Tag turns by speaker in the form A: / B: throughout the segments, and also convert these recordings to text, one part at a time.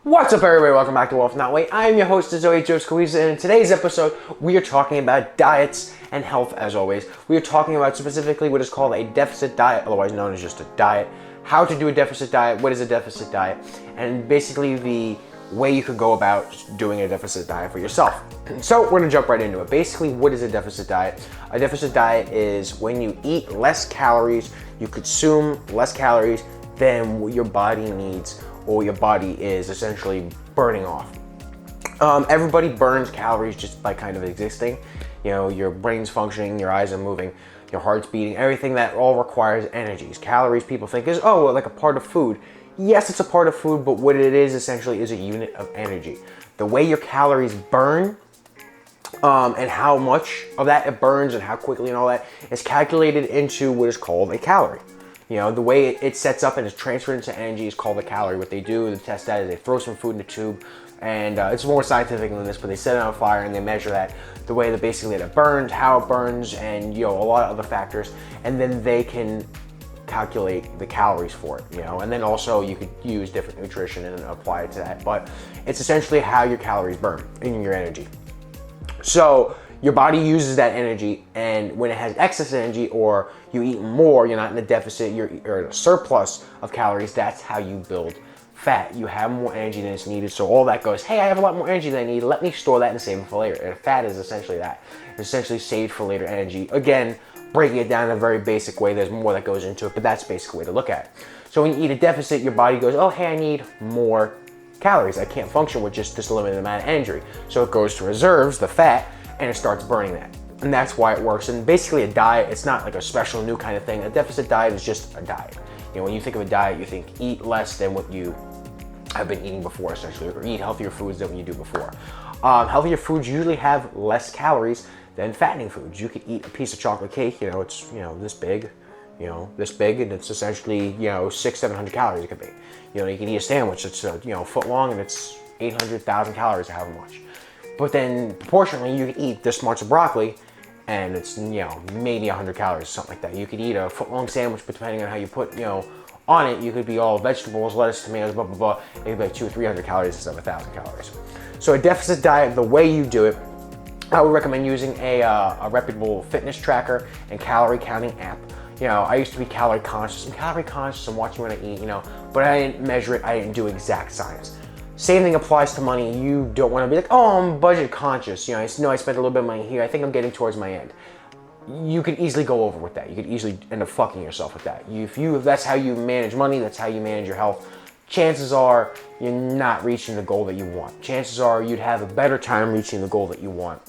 A: What's up, everybody? Welcome back to Wealth Not Weight. I am your host, as always, Coizza, and in today's episode, we are talking about diets and health, as always. We are talking about specifically what is called a deficit diet, otherwise known as just a diet, how to do a deficit diet, what is a deficit diet, and basically the way you could go about doing a deficit diet for yourself. So we're gonna jump right into it. Basically, what is a deficit diet? A deficit diet is when you eat less calories, you consume less calories than what your body needs or your body is essentially burning off. Everybody burns calories just by kind of existing. You know, your brain's functioning, your eyes are moving, your heart's beating, everything that all requires energies. Calories people think is, oh, well, like a part of food. Yes, it's a part of food, but what it is essentially is a unit of energy. The way your calories burn and how much of that it burns and how quickly and all that is calculated into what is called a calorie. You know, the way it sets up and is transferred into energy is called a calorie. What they do to test that is they throw some food in a tube, and it's more scientific than this, but they set it on fire and they measure that, the way that basically that it burns, how it burns, and, you know, a lot of other factors, and then they can calculate the calories for it, you know, and then also you could use different nutrition and apply it to that, but it's essentially how your calories burn in your energy. So your body uses that energy, and when it has excess energy or you eat more, you're not in a deficit, you're in a surplus of calories, that's how you build fat. You have more energy than is needed, so all that goes, hey, I have a lot more energy than I need, let me store that and save it for later. And fat is essentially that. It's essentially saved for later energy. Again, breaking it down in a very basic way, there's more that goes into it, but that's the basic way to look at it. So when you eat a deficit, your body goes, oh, hey, I need more calories. I can't function with just this limited amount of energy. So it goes to reserves, the fat, and it starts burning that. And that's why it works. And basically a diet, it's not like a special new kind of thing. A deficit diet is just a diet. You know, when you think of a diet, you think eat less than what you have been eating before, essentially, or eat healthier foods than what you do before. Healthier foods usually have less calories than fattening foods. You could eat a piece of chocolate cake, you know, it's, you know, this big, and it's essentially, you know, 600-700 calories it could be. You know, you can eat a sandwich that's, you know, a foot long and it's 800,000 calories or however much. But then proportionally, you can eat this much of broccoli and it's, you know, maybe 100 calories, something like that. You could eat a foot long sandwich, but depending on how you put, you know, on it, you could be all vegetables, lettuce, tomatoes, blah, blah, blah. It could be like 200 or 300 calories instead of 1,000 calories. So a deficit diet, the way you do it, I would recommend using a reputable fitness tracker and calorie counting app. You know, I used to be calorie conscious. I'm calorie conscious, I'm watching what I eat, you know, but I didn't measure it, I didn't do exact science. Same thing applies to money. You don't want to be like, oh, I'm budget conscious. You know, I know I spent a little bit of money here. I think I'm getting towards my end. You could easily go over with that. You could easily end up fucking yourself with that. If that's how you manage money, that's how you manage your health, chances are you're not reaching the goal that you want. Chances are you'd have a better time reaching the goal that you want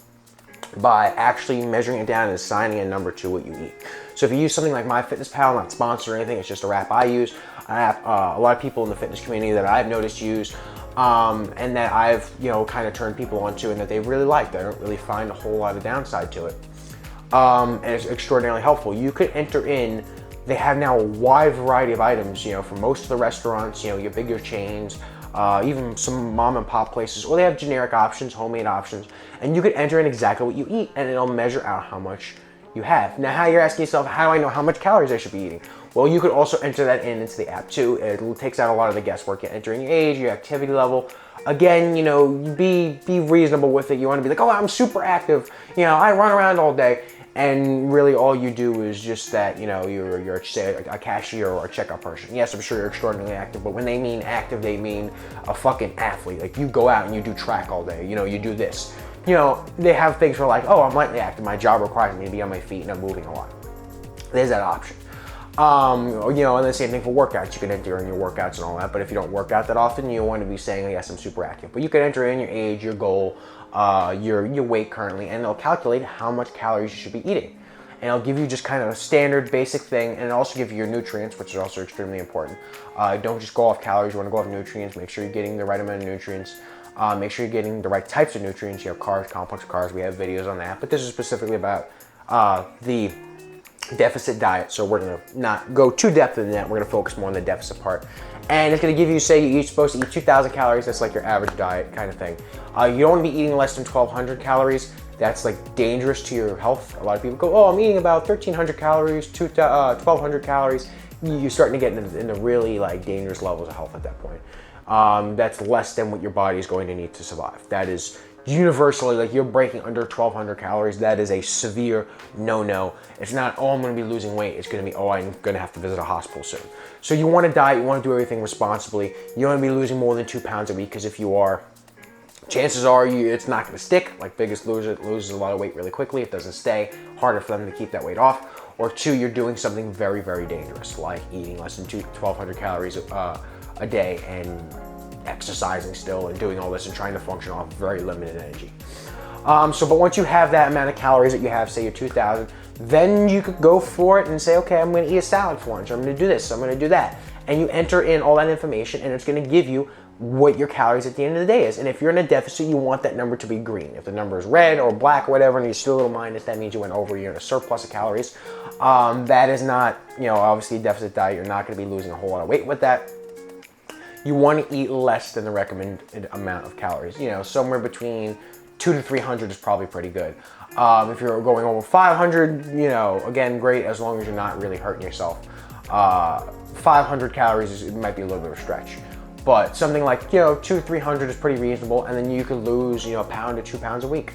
A: by actually measuring it down and assigning a number to what you eat. So if you use something like MyFitnessPal, not sponsored or anything, it's just a app I use, an app a lot of people in the fitness community that I've noticed use, and that I've, you know, kind of turned people onto and that they really like. They don't really find a whole lot of downside to it. And it's extraordinarily helpful. You could enter in, they have now a wide variety of items, you know, for most of the restaurants, you know, your bigger chains, even some mom and pop places, or they have generic options, homemade options, and you could enter in exactly what you eat and it'll measure out how much you have. Now, how you're asking yourself, how do I know how much calories I should be eating? Well, you could also enter that into the app too. It takes out a lot of the guesswork. You enter in your age, your activity level. Again, you know, be reasonable with it. You want to be like, oh, I'm super active. You know, I run around all day. And really all you do is just that, you know, you're say a cashier or a checkout person. Yes, I'm sure you're extraordinarily active, but when they mean active, they mean a fucking athlete. Like you go out and you do track all day, you know, you do this. You know, they have things for like, oh, I'm lightly active. My job requires me to be on my feet and I'm moving a lot. There's that option. You know, and the same thing for workouts. You can enter in your workouts and all that, but if you don't work out that often, you want to be saying, oh, yes, I'm super active. But you can enter in your age, your goal, your weight currently, and it'll calculate how much calories you should be eating. And it'll give you just kind of a standard basic thing, and it'll also give you your nutrients, which is also extremely important. Don't just go off calories, you want to go off nutrients. Make sure you're getting the right amount of nutrients. Make sure you're getting the right types of nutrients. You have carbs, complex carbs, we have videos on that, but this is specifically about the deficit diet. So we're gonna not go too depth in that. We're gonna focus more on the deficit part. And it's gonna give you, say you're supposed to eat 2,000 calories, that's like your average diet kind of thing. You don't wanna be eating less than 1,200 calories. That's like dangerous to your health. A lot of people go, oh, I'm eating about 1,300 calories, 1,200 calories. You're starting to get into really like dangerous levels of health at that point. that's less than what your body is going to need to survive. That is universally, like, you're breaking under 1,200 calories. That is a severe no-no. It's not, oh, I'm going to be losing weight. It's going to be, oh, I'm going to have to visit a hospital soon. So you want to diet, you want to do everything responsibly. You want to be losing more than 2 pounds a week, because if you are, chances are it's not going to stick. Like Biggest Loser loses a lot of weight really quickly. It doesn't stay. Harder for them to keep that weight off. Or 2, you're doing something very, very dangerous, like eating less than 1,200 calories a day and exercising still and doing all this and trying to function off very limited energy. But once you have that amount of calories that you have, say you're 2,000, then you could go for it and say, okay, I'm going to eat a salad for lunch. I'm going to do this. I'm going to do that. And you enter in all that information, and it's going to give you what your calories at the end of the day is. And if you're in a deficit, you want that number to be green. If the number is red or black or whatever, and you're still a little minus, that means you went over, you're in a surplus of calories. That is not, obviously a deficit diet. You're not going to be losing a whole lot of weight with that. You want to eat less than the recommended amount of calories. Somewhere between 200 to 300 is probably pretty good. If you're going over 500, again, great, as long as you're not really hurting yourself. 500 calories it might be a little bit of a stretch. But something like, 200 to 300 is pretty reasonable, and then you could lose, a pound to 2 pounds a week.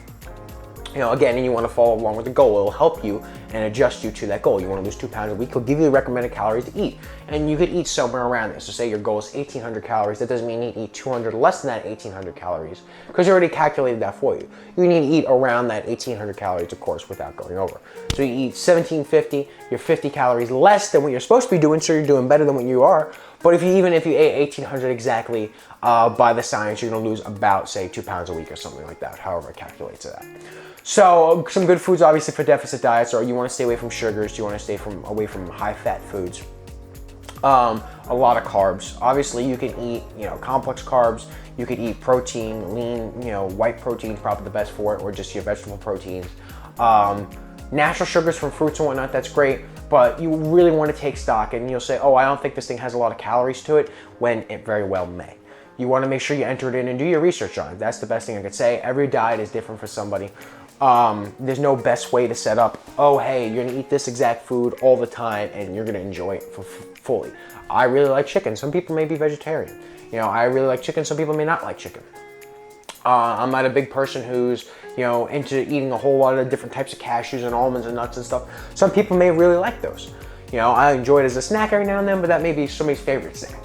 A: Again, and you want to follow along with the goal. It'll help you and adjust you to that goal. You want to lose 2 pounds a week. It'll give you the recommended calories to eat. And you could eat somewhere around this. So say your goal is 1,800 calories. That doesn't mean you eat 200 less than that 1,800 calories, because you already calculated that for you. You need to eat around that 1,800 calories, of course, without going over. So you eat 1,750, you're 50 calories less than what you're supposed to be doing, so you're doing better than what you are. But even if you ate 1,800 exactly, by the science, you're going to lose about, say, 2 pounds a week or something like that, however it calculates that. So some good foods, obviously, for deficit diets are, you want to stay away from sugars, you want to stay away from high-fat foods. A lot of carbs. Obviously, you can eat, complex carbs. You could eat protein, lean, white protein is probably the best for it, or just your vegetable proteins. Natural sugars from fruits and whatnot, that's great, but you really want to take stock, and you'll say, oh, I don't think this thing has a lot of calories to it, when it very well may. You want to make sure you enter it in and do your research on it. That's the best thing I could say. Every diet is different for somebody. There's no best way to set up, oh, hey, you're gonna eat this exact food all the time and you're gonna enjoy it fully. I really like chicken. Some people may be vegetarian. I really like chicken. Some people may not like chicken. I'm not a big person who's, into eating a whole lot of different types of cashews and almonds and nuts and stuff. Some people may really like those. I enjoy it as a snack every now and then, but that may be somebody's favorite snack.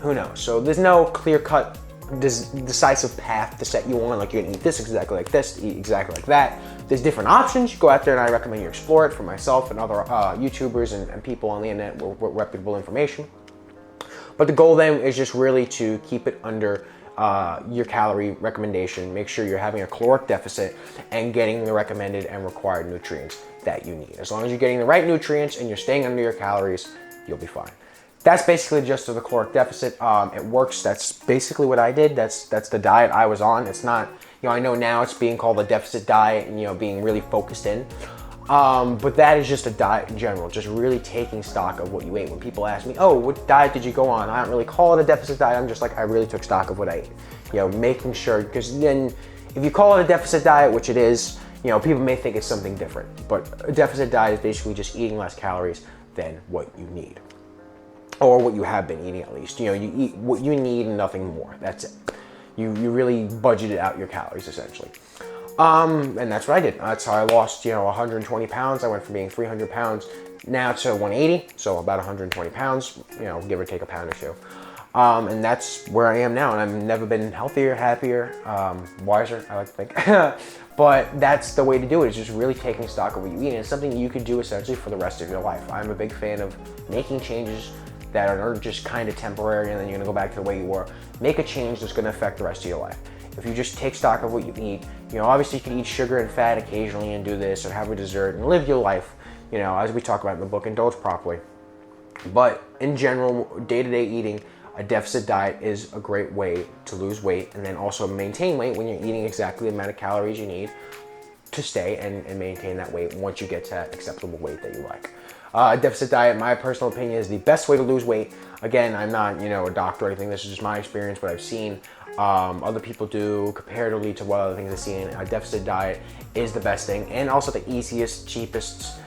A: Who knows? So there's no clear-cut decisive path to set you on, like you're gonna eat this exactly like this, eat exactly like that. There's different options. You go out there, and I recommend you explore it for myself and other YouTubers and people on the internet with reputable information. But the goal then is just really to keep it under your calorie recommendation. Make sure you're having a caloric deficit and getting the recommended and required nutrients that you need. As long as you're getting the right nutrients and you're staying under your calories, you'll be fine. That's basically just the caloric deficit. It works. That's basically what I did. That's the diet I was on. It's not, I know now it's being called a deficit diet and, being really focused in. But that is just a diet in general, just really taking stock of what you ate. When people ask me, oh, what diet did you go on? I don't really call it a deficit diet. I'm just like, I really took stock of what I ate. Making sure, because then if you call it a deficit diet, which it is, people may think it's something different. But a deficit diet is basically just eating less calories than what you need. Or what you have been eating, at least. You eat what you need and nothing more. That's it. You really budgeted out your calories, essentially. And that's what I did. That's how I lost, 120 pounds. I went from being 300 pounds now to 180, so about 120 pounds, give or take a pound or two. And that's where I am now, and I've never been healthier, happier, wiser, I like to think. But that's the way to do it, is just really taking stock of what you eat. And it's something you could do essentially for the rest of your life. I'm a big fan of making changes that are just kind of temporary, and then you're gonna go back to the way you were. Make a change that's gonna affect the rest of your life. If you just take stock of what you eat, obviously you can eat sugar and fat occasionally and do this, or have a dessert and live your life, as we talk about in the book, indulge properly. But in general, day-to-day eating, a deficit diet is a great way to lose weight and then also maintain weight when you're eating exactly the amount of calories you need to stay and maintain that weight once you get to that acceptable weight that you like. A deficit diet, in my personal opinion, is the best way to lose weight. Again, I'm not, a doctor or anything. This is just my experience, what I've seen other people do comparatively to what other things I've seen. A deficit diet is the best thing, and also the easiest, cheapest,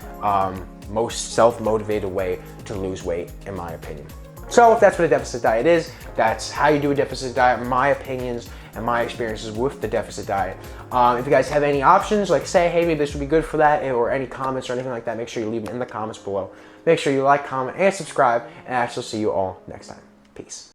A: most self-motivated way to lose weight, in my opinion. So if that's what a deficit diet is, that's how you do a deficit diet, my opinions and my experiences with the deficit diet. If you guys have any options, like say, hey, maybe this would be good for that, or any comments or anything like that, make sure you leave them in the comments below. Make sure you like, comment, and subscribe, and I shall see you all next time. Peace.